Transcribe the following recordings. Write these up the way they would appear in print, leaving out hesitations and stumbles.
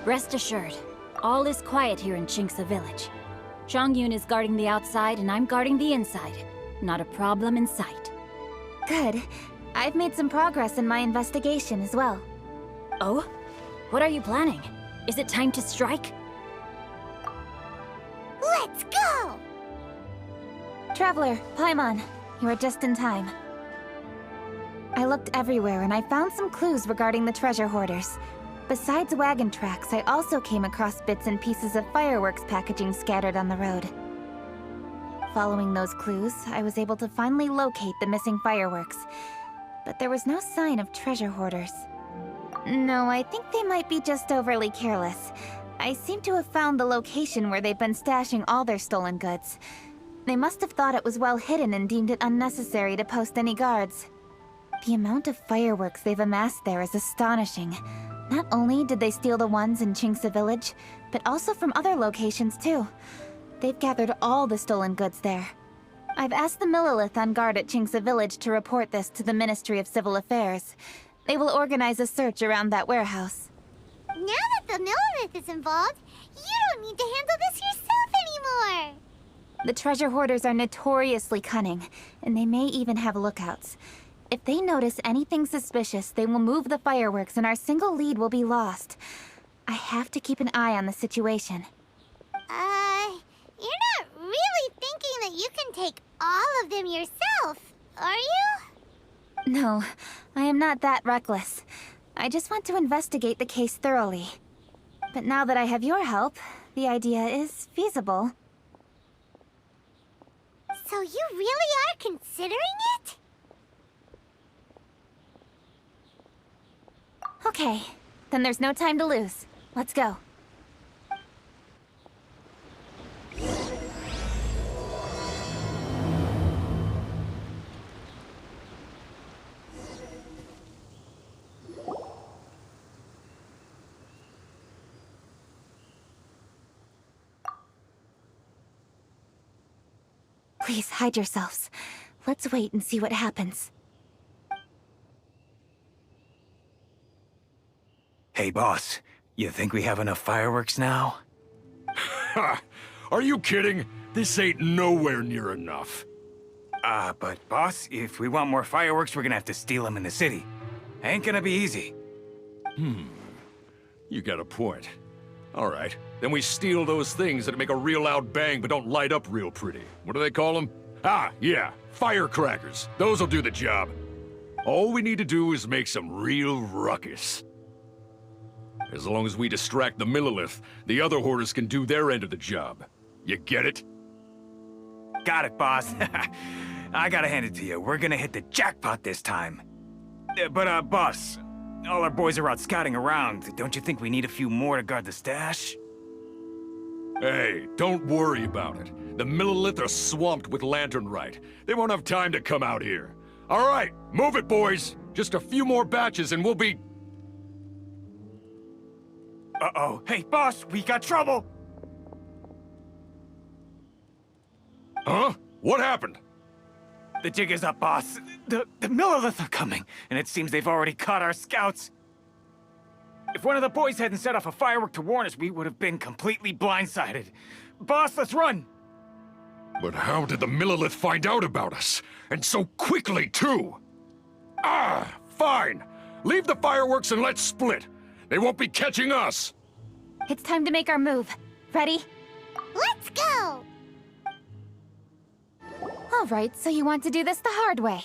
Rest assured, all is quiet here in Chinksa village. Chongyun is guarding the outside and I'm guarding the inside. Not a problem in sight. Good. I've made some progress in my investigation as well. Oh? What are you planning? Is it time to strike? Let's go! Traveler, Paimon, you are just in time. I looked everywhere and I found some clues regarding the treasure hoarders. Besides wagon tracks, I also came across bits and pieces of fireworks packaging scattered on the road. Following those clues, I was able to finally locate the missing fireworks. But there was no sign of treasure hoarders. No, I think they might be just overly careless. I seem to have found the location where they've been stashing all their stolen goods. They must have thought it was well hidden and deemed it unnecessary to post any guards. The amount of fireworks they've amassed there is astonishing. Not only did they steal the ones in Chinksa village, but also from other locations too. They've gathered all the stolen goods there. I've asked the Millilith on guard at Chinksa village to report this to the Ministry of Civil Affairs. They will organize a search around that warehouse. Now that the Millilith is involved, you don't need to handle this yourself anymore! The treasure hoarders are notoriously cunning, and they may even have lookouts. If they notice anything suspicious, they will move the fireworks and our single lead will be lost. I have to keep an eye on the situation. You're not really thinking that you can take all of them yourself, are you? No, I am not that reckless. I just want to investigate the case thoroughly. But now that I have your help, the idea is feasible. So you really are considering it? Okay, then there's no time to lose. Let's go. Please hide yourselves. Let's wait and see what happens. Hey, boss. You think we have enough fireworks now? Ha! Are you kidding? This ain't nowhere near enough. But boss, if we want more fireworks, we're gonna have to steal them in the city. Ain't gonna be easy. You got a point. All right, then we steal those things that make a real loud bang but don't light up real pretty. What do they call them? Ah, yeah, firecrackers. Those'll do the job. All we need to do is make some real ruckus. As long as we distract the Millilith, the other hoarders can do their end of the job. You get it? Got it, boss. I gotta hand it to you. We're gonna hit the jackpot this time. But, boss, all our boys are out scouting around. Don't you think we need a few more to guard the stash? Hey, don't worry about it. The Millilith are swamped with lanternite. They won't have time to come out here. All right, move it, boys. Just a few more batches and we'll be... Uh-oh. Hey, boss, we got trouble! Huh? What happened? The jig is up, boss. The Millilith are coming, and it seems they've already caught our scouts. If one of the boys hadn't set off a firework to warn us, we would have been completely blindsided. Boss, let's run! But how did the Millilith find out about us? And so quickly, too! Ah, fine. Leave the fireworks and let's split. They won't be catching us! It's time to make our move. Ready? Let's go! All right, so you want to do this the hard way.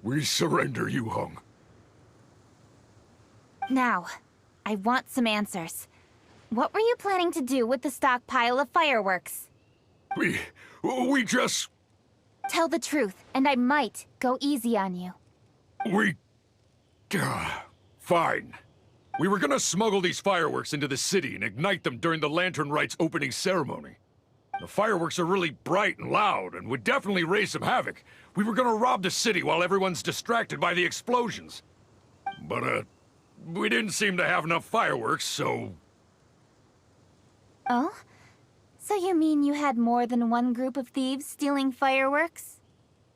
We surrender, you hung. Now, I want some answers. What were you planning to do with the stockpile of fireworks? We just... Tell the truth, and I might go easy on you. Fine. We were gonna smuggle these fireworks into the city and ignite them during the Lantern Rite's opening ceremony. The fireworks are really bright and loud and would definitely raise some havoc. We were gonna rob the city while everyone's distracted by the explosions. But, we didn't seem to have enough fireworks, so... Oh? So you mean you had more than one group of thieves stealing fireworks?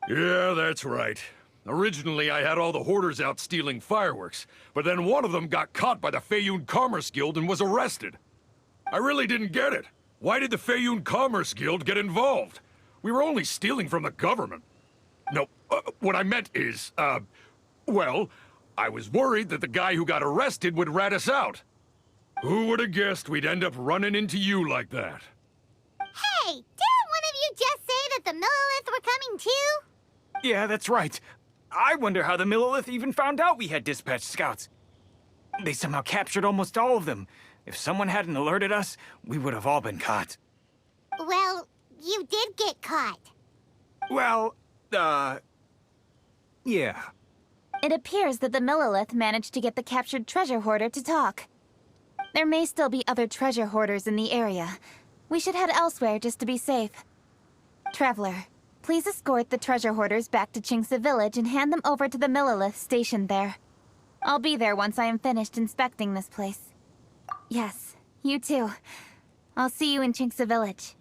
Yeah, that's right. Originally, I had all the hoarders out stealing fireworks, but then one of them got caught by the Feiyun Commerce Guild and was arrested. I really didn't get it. Why did the Feiyun Commerce Guild get involved? We were only stealing from the government. No, what I meant is, well, I was worried that the guy who got arrested would rat us out. Who would have guessed we'd end up running into you like that? Hey, didn't one of you just say that the Millilith were coming too? Yeah, that's right. I wonder how the Millilith even found out we had dispatched scouts. They somehow captured almost all of them. If someone hadn't alerted us, we would have all been caught. Well, you did get caught. Well, yeah. It appears that the Millilith managed to get the captured treasure hoarder to talk. There may still be other treasure hoarders in the area. We should head elsewhere just to be safe. Traveler, please escort the treasure hoarders back to Chinksa Village and hand them over to the Millilith stationed there. I'll be there once I am finished inspecting this place. Yes, you too. I'll see you in Chinksa Village.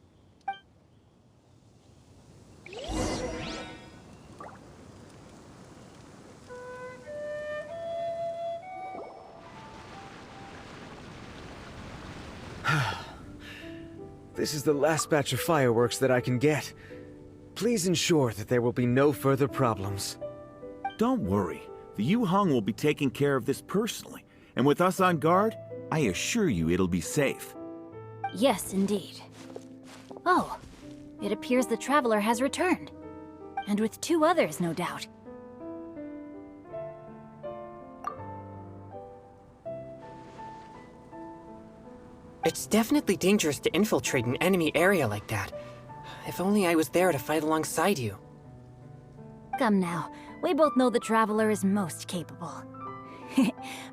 This is the last batch of fireworks that I can get. Please ensure that there will be no further problems. Don't worry. The Yu-Hung will be taking care of this personally. And with us on guard, I assure you it'll be safe. Yes, indeed. Oh, it appears the Traveler has returned. And with 2 others, no doubt. It's definitely dangerous to infiltrate an enemy area like that. If only I was there to fight alongside you. Come now, we both know the Traveler is most capable.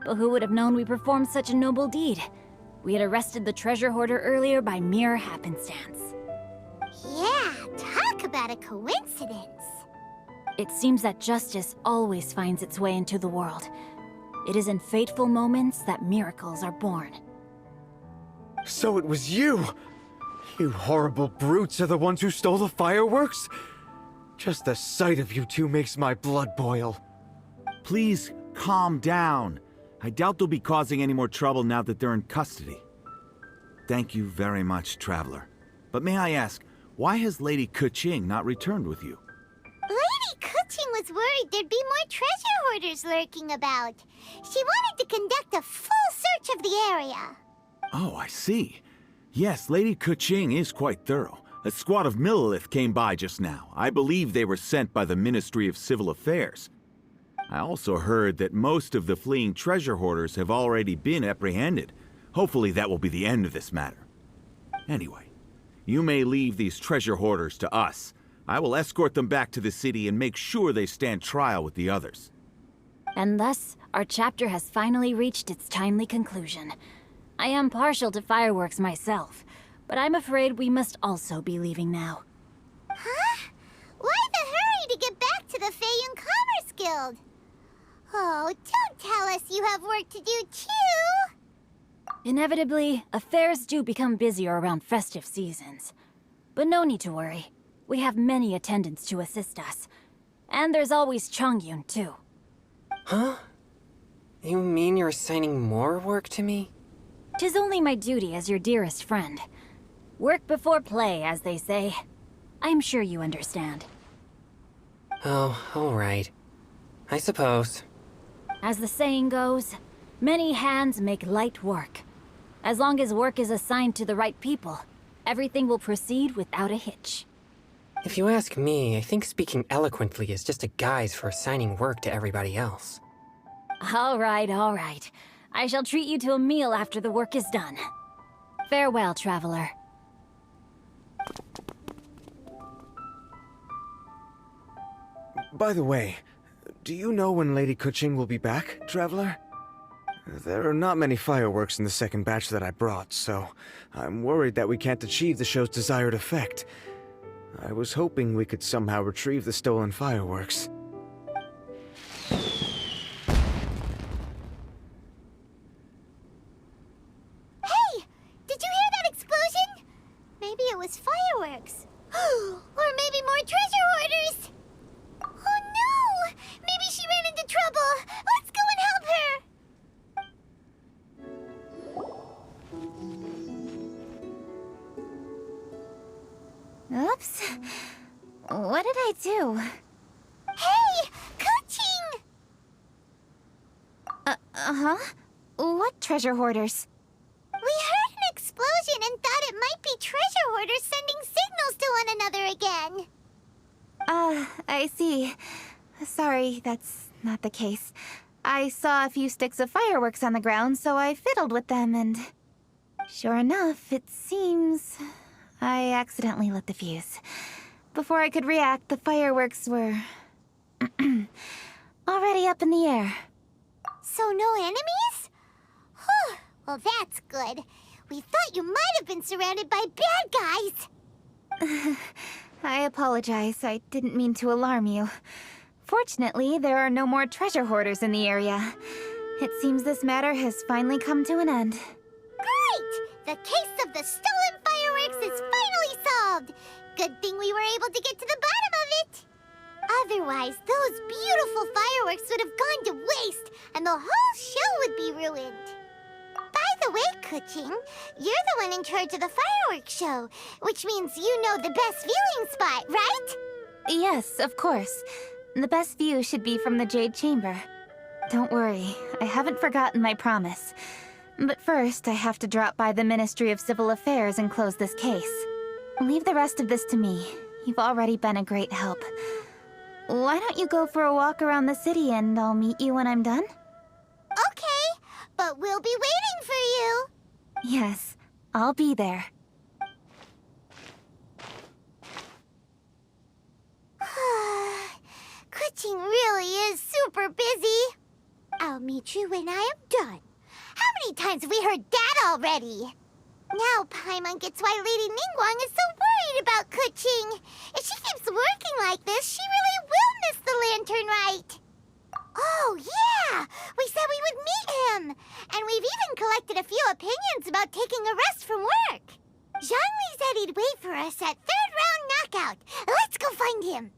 But who would have known we performed such a noble deed? We had arrested the treasure hoarder earlier by mere happenstance. Yeah, talk about a coincidence. It seems that justice always finds its way into the world. It is in fateful moments that miracles are born. So it was you! You horrible brutes are the ones who stole the fireworks? Just the sight of you two makes my blood boil. Please, calm down. I doubt they'll be causing any more trouble now that they're in custody. Thank you very much, Traveler. But may I ask, why has Lady Keqing not returned with you? Lady Keqing was worried there'd be more treasure hoarders lurking about. She wanted to conduct a full search of the area. Oh, I see. Yes, Lady Keqing is quite thorough. A squad of Millilith came by just now. I believe they were sent by the Ministry of Civil Affairs. I also heard that most of the fleeing treasure hoarders have already been apprehended. Hopefully that will be the end of this matter. Anyway, you may leave these treasure hoarders to us. I will escort them back to the city and make sure they stand trial with the others. And thus, our chapter has finally reached its timely conclusion. I am partial to fireworks myself, but I'm afraid we must also be leaving now. Huh? Why the hurry to get back to the Feiyun Commerce Guild? Oh, don't tell us you have work to do too! Inevitably, affairs do become busier around festive seasons. But no need to worry. We have many attendants to assist us. And there's always Chongyun, too. Huh? You mean you're assigning more work to me? 'Tis only my duty as your dearest friend. Work before play, as they say. I'm sure you understand. Oh, alright. I suppose. As the saying goes, many hands make light work. As long as work is assigned to the right people, everything will proceed without a hitch. If you ask me, I think speaking eloquently is just a guise for assigning work to everybody else. All right, all right. I shall treat you to a meal after the work is done. Farewell, traveler. By the way, do you know when Lady Keqing will be back, Traveler? There are not many fireworks in the second batch that I brought, so I'm worried that we can't achieve the show's desired effect. I was hoping we could somehow retrieve the stolen fireworks. Hey! Did you hear that explosion? Maybe it was fireworks. Or maybe more treasure hoarders! Oh no! Oops. What did I do? Hey! Coaching! Uh-huh? What treasure hoarders? We heard an explosion and thought it might be treasure hoarders sending signals to one another again. I see. Sorry, that's not the case. I saw a few sticks of fireworks on the ground, so I fiddled with them and... Sure enough, it seems... I accidentally lit the fuse. Before I could react, the fireworks were... already up in the air. So no enemies? Whew, well that's good. We thought you might have been surrounded by bad guys. I apologize. I didn't mean to alarm you. Fortunately, there are no more treasure hoarders in the area. It seems this matter has finally come to an end. Great! The case of the stolen fireworks is finally solved. Good thing we were able to get to the bottom of it. Otherwise, those beautiful fireworks would have gone to waste, and the whole show would be ruined. By the way, Kuching, you're the one in charge of the fireworks show, which means you know the best viewing spot, right? Yes, of course. The best view should be from the Jade Chamber. Don't worry, I haven't forgotten my promise. But first, I have to drop by the Ministry of Civil Affairs and close this case. Leave the rest of this to me. You've already been a great help. Why don't you go for a walk around the city and I'll meet you when I'm done? Okay, but we'll be waiting for you. Yes, I'll be there. Kuching really is super busy. I'll meet you when I am done. How many times have we heard that already? Now Paimon gets why Lady Ningguang is so worried about Kuching. If she keeps working like this, she really will miss the lantern rite. Oh, yeah! We said we would meet him! And we've even collected a few opinions about taking a rest from work. Zhongli said he'd wait for us at third round knockout. Let's go find him.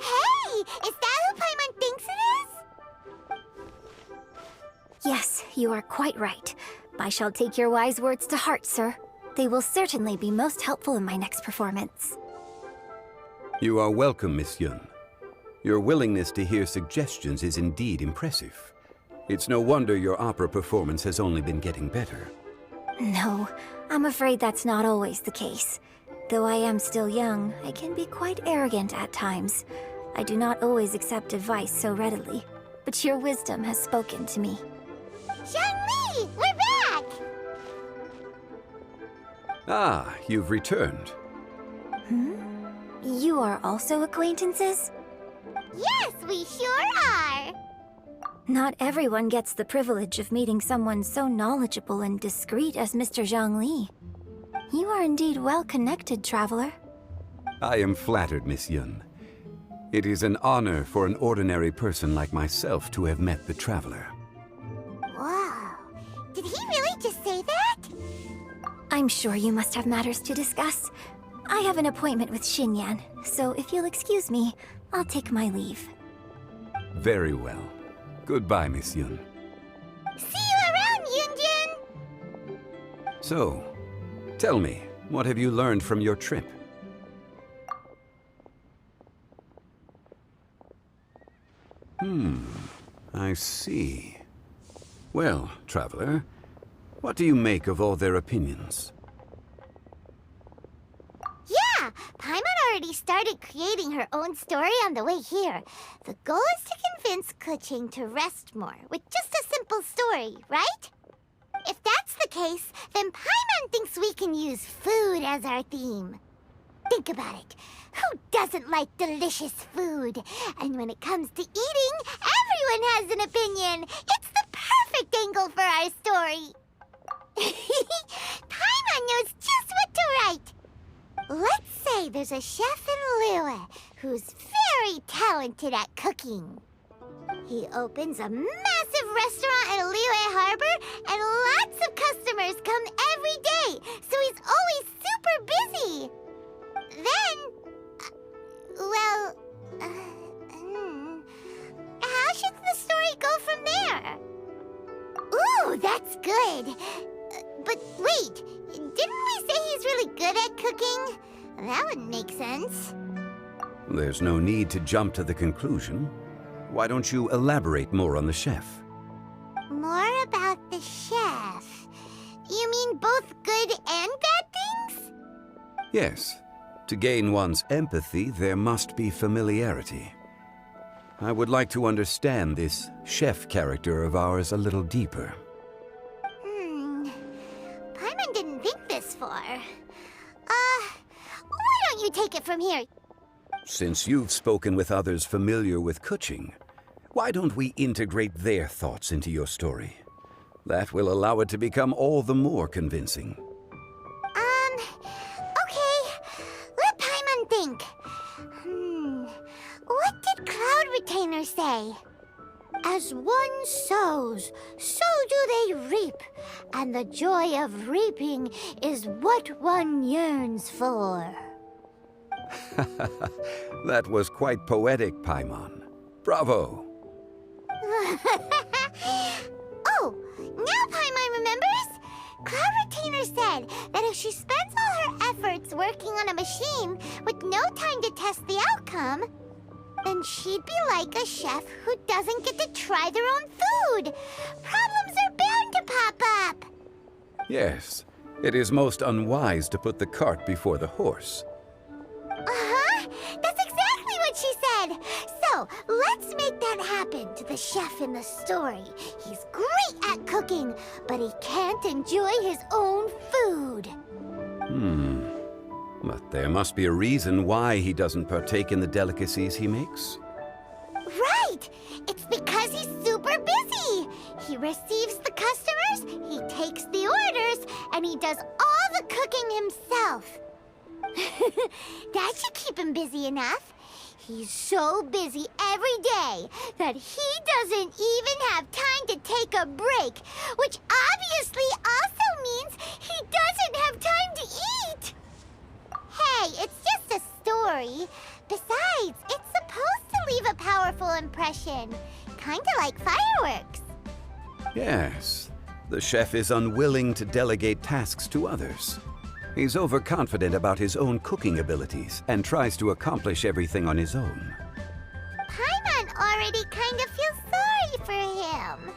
Hey! Is that who Paimon thinks it is? Yes, you are quite right. I shall take your wise words to heart, sir. They will certainly be most helpful in my next performance. You are welcome, Miss Yun. Your willingness to hear suggestions is indeed impressive. It's no wonder your opera performance has only been getting better. No, I'm afraid that's not always the case. Though I am still young, I can be quite arrogant at times. I do not always accept advice so readily, but your wisdom has spoken to me. Zhongli! We're back! Ah, you've returned. You are also acquaintances? Yes, we sure are! Not everyone gets the privilege of meeting someone so knowledgeable and discreet as Mr. Zhongli. You are indeed well-connected, traveler. I am flattered, Miss Yun. It is an honor for an ordinary person like myself to have met the traveler. Wow. Did he really just say that? I'm sure you must have matters to discuss. I have an appointment with Xinyan, so if you'll excuse me, I'll take my leave. Very well. Goodbye, Miss Yun. See you around, Yunjin! So, tell me, what have you learned from your trip? I see. Well, traveler, what do you make of all their opinions? Yeah, Paimon already started creating her own story on the way here. The goal is to convince Kuching to rest more with just a simple story, right? If that's the case, then Paimon thinks we can use food as our theme. Think about it. Who doesn't like delicious food? And when it comes to eating, everyone has an opinion. It's the perfect angle for our story. Paimon knows just what to write. Let's say there's a chef in Liyue who's very talented at cooking. He opens a massive restaurant at Liyue Harbor, and lots of customers come every day, so he's always super busy. Then, how should the story from there. Ooh, that's good. But wait, didn't we say he's really good at cooking? That would make sense. There's no need to jump to the conclusion. Why don't you elaborate more on the chef? More about the chef. You mean both good and bad things? Yes. To gain one's empathy, there must be familiarity. I would like to understand this chef character of ours a little deeper. Paimon didn't think this far. Why don't you take it from here? Since you've spoken with others familiar with Kuching, why don't we integrate their thoughts into your story? That will allow it to become all the more convincing. Okay. Let Paimon think. What did Cloud Retainer say? As one sows, so do they reap, and the joy of reaping is what one yearns for. That was quite poetic, Paimon. Bravo! Oh, now Paimon remembers? Cloud Retainer said that if she spends all her efforts working on a machine with no time to test the outcome, then she'd be like a chef who doesn't get to try their own food. Problems are bound to pop up. Yes, it is most unwise to put the cart before the horse. Uh-huh. That's exactly what she said. So, let's make that happen to the chef in the story. He's great at cooking, but he can't enjoy his own food. But there must be a reason why he doesn't partake in the delicacies he makes. Right! It's because he's super busy. He receives the customers, he takes the orders, and he does all the cooking himself. That should keep him busy enough. He's so busy every day that he doesn't even have time to take a break, which obviously also means he doesn't have time to eat. Hey, it's just a story. Besides, it's supposed to leave a powerful impression. Kinda like fireworks. Yes, the chef is unwilling to delegate tasks to others. He's overconfident about his own cooking abilities and tries to accomplish everything on his own. Paimon already kind of feels sorry for him.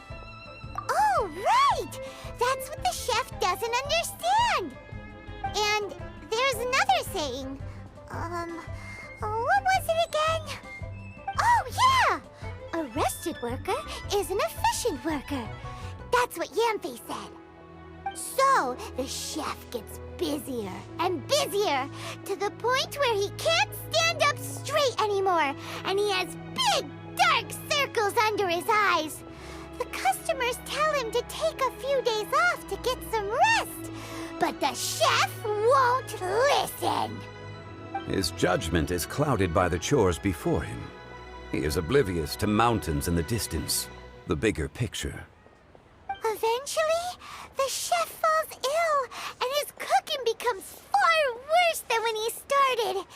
Oh, right! That's what the chef doesn't understand. And there's another saying. What was it again? Oh, yeah! A rested worker is an efficient worker. That's what Yamfe said. So, the chef gets busier and busier to the point where he can't stand up straight anymore, and he has big, dark circles under his eyes. The customers tell him to take a few days off to get some rest, but the chef won't listen. His judgment is clouded by the chores before him. He is oblivious to mountains in the distance, the bigger picture. Eventually, the chef falls ill, and his cooking becomes far worse than when he started.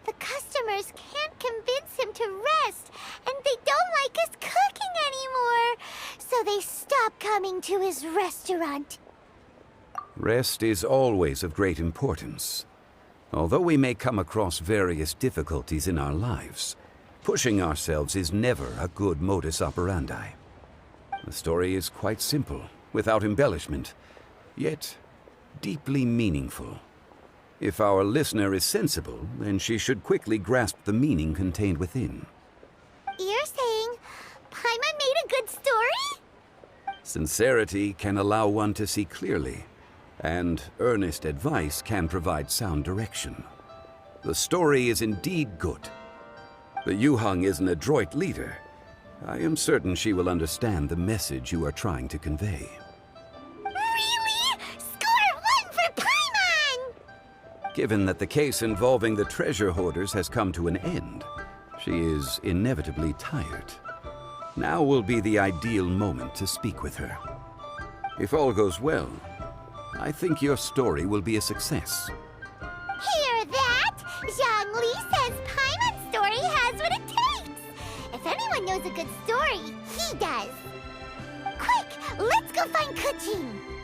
The customers can't convince him to rest, and they don't like his cooking anymore, so they stop coming to his restaurant. Rest is always of great importance. Although we may come across various difficulties in our lives, pushing ourselves is never a good modus operandi. The story is quite simple, without embellishment, yet deeply meaningful. If our listener is sensible, then she should quickly grasp the meaning contained within. You're saying Paimon made a good story? Sincerity can allow one to see clearly, and earnest advice can provide sound direction. The story is indeed good. The Yuhang is an adroit leader. I am certain she will understand the message you are trying to convey. Really? Score 1 for Paimon! Given that the case involving the treasure hoarders has come to an end, she is inevitably tired. Now will be the ideal moment to speak with her. If all goes well, I think your story will be a success. Hear that? Zhang Li says Paimon's story has what it takes. If anyone one knows a good story, he does. Quick, let's go find Kuching.